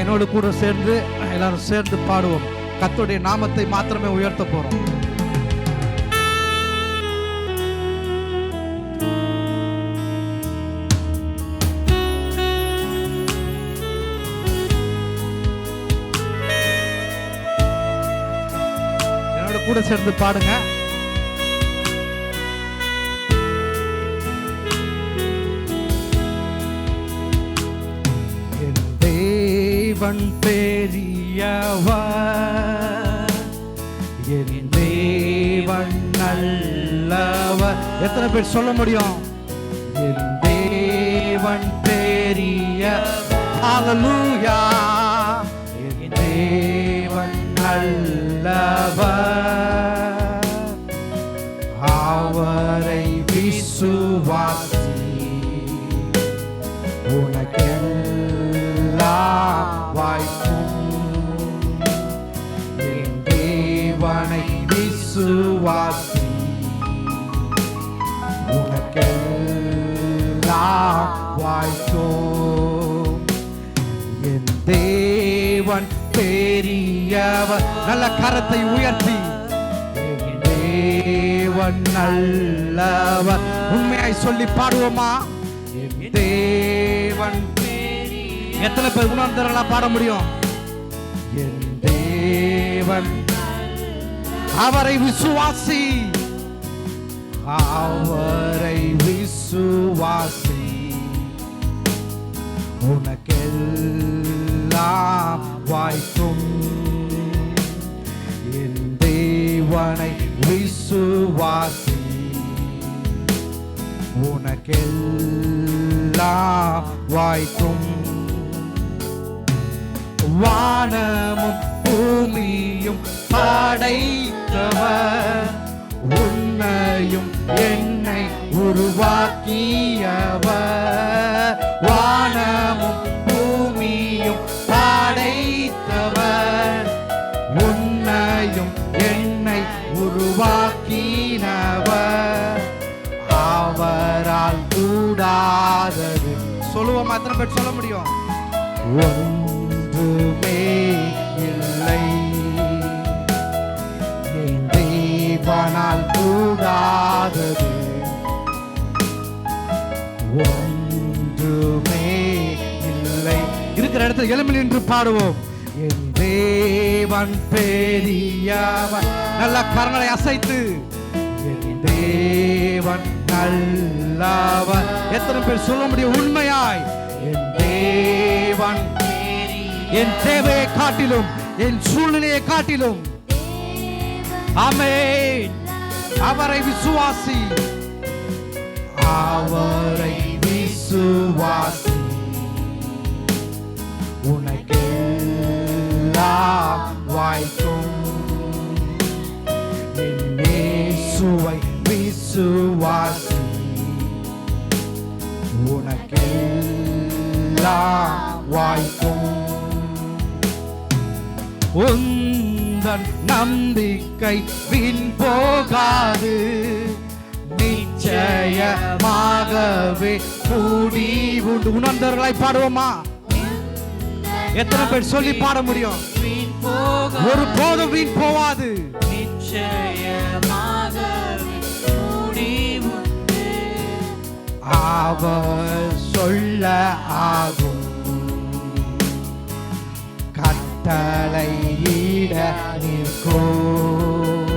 என்னோடு கூட சேர்ந்து எல்லாரும் சேர்ந்து பாடுவோம். கர்த்தருடைய நாமத்தை மாத்திரமே உயர்த்த போறோம். என்னோட கூட சேர்ந்து பாடுங்க. தேவன் பெரியவர், என் தேவன் நல்லவர். எத்தனை பேர் சொல்ல முடியும்? என் தேவன் பெரிய, ஹல்லேலூயா. என் தேவன் நல்லவர், அவரை விசுவாசி உனக்கெல்லாம் வாய்க்கும். என் தேவனை விசுவாசி உனக்கெல்லாம் வாய்க்கும். என் தேவன் பெரியவர். நல்ல கரத்தை உயர்த்தி என் தேவன் நல்லவர். உண்மையாய் சொல்லி பாடுவோமா? என் தேவன். எத்தனை பேர் உணர்ந்தவர்களா பாட முடியும்? என் தேவன், அவரை விசுவாசி, அவரை விசுவாசி உனக்கெல்லாம் வாய்க்கும். என் தேவனை விசுவாசி உனக்கெல்லாம் வாய்க்கும். வானமும் பூமியும் படைத்தவர், உன்னையும் என்னை உருவாக்கியவர். வானமும் பூமியும் படைத்தவர், உன்னையும் என்னை உருவாக்கினவர். அவரால் கூடாதது சொல்லுவோம். எத்தனை பேர் சொல்ல முடியும்? ஒன்றுமே இல்லை, என் தேவனால் கூடாதது ஒன்றுமே இல்லை. இருக்கிற இடத்துல எழும்பி நின்று பாடுவோம். என் தேவன் பெரியவன். நல்ல கரங்களை அசைத்து என் தேவன் நல்லவன். எத்தனை பேர் சொல்ல முடியும் உண்மையாய்? என் தேவன் என் தேவையை காட்டிலும், என் சூழ்நிலையை காட்டிலும், ஆமென், அவரை விசுவாசி, அவரை விசுவாசி உனக்கெல்லாம் வாய்க்கும். என் இயேசுவை விசுவாசி உனக்கெல்லாம் வாய்க்கும். உந்தன் நம்பிக்கை வீண் போகாது, நிச்சயமாகவே கூடி உண்டு. உணர்ந்தவர்களாய் பாடுவோமா? எத்தனை பேர் சொல்லி பாட முடியும்? ஒரு போதும் வீண் போவாது, அவர் சொல்ல ஆகும். கட்டளையிட நிற்கும்.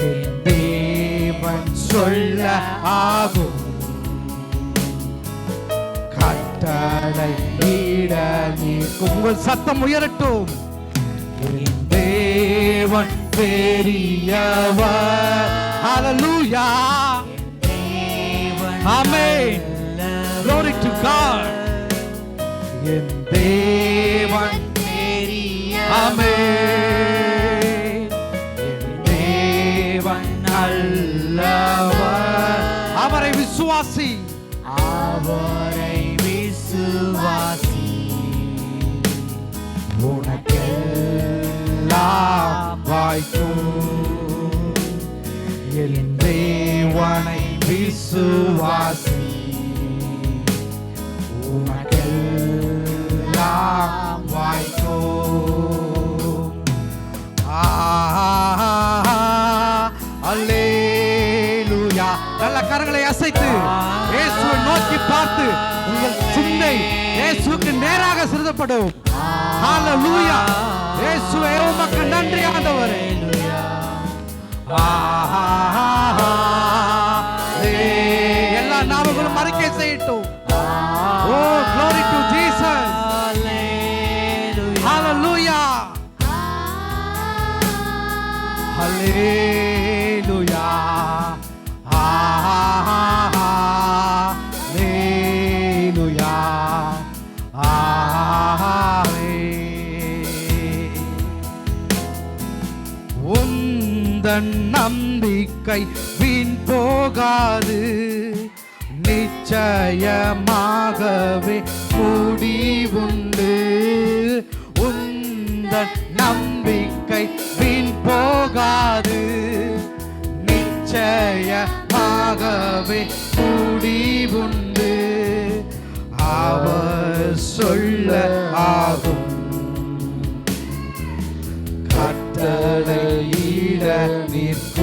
என் தேவன் சொல்ல ஆகும். கட்டளையிட நிற்கும். உங்கள் சத்தம் உயரட்டும். என் தேவன் பெரியவர். ஹல்லேலூயா. ஆமென். Glory to God. என் தேவன் பெரியவர். ஆமென். என் தேவன் நல்லவர். அவரை விசுவாசி, அவரை விசுவாசி உனக்கெல்லாம் வாய்க்கும். என் தேவனை விசுவாசி உனக்கெல்லாம் அசைத்து இயேசுவை நோக்கி பார்த்து உங்கள் சிந்தை இயேசுவுக்கு நேராக செலுத்தப்படும். ஹalleluya. இயேசுவே உமக்கு நன்றி ஆண்டவரே. எல்லா நாமங்களும் அறிக்கை செய்யட்டும். Oh, glory to Jesus. Hallelujah. Hallelujah. உந்தன் நம்பிக்கை வீண் போகாது, நிச்சயமாகவே முடிவுண்டு. உந்தன் நம்பிக்கை வீண் போகாது, நிச்சயமாகவே முடிவுண்டு. அவர் சொல்ல ஆகும், கட்டளையிட நிற்கும்.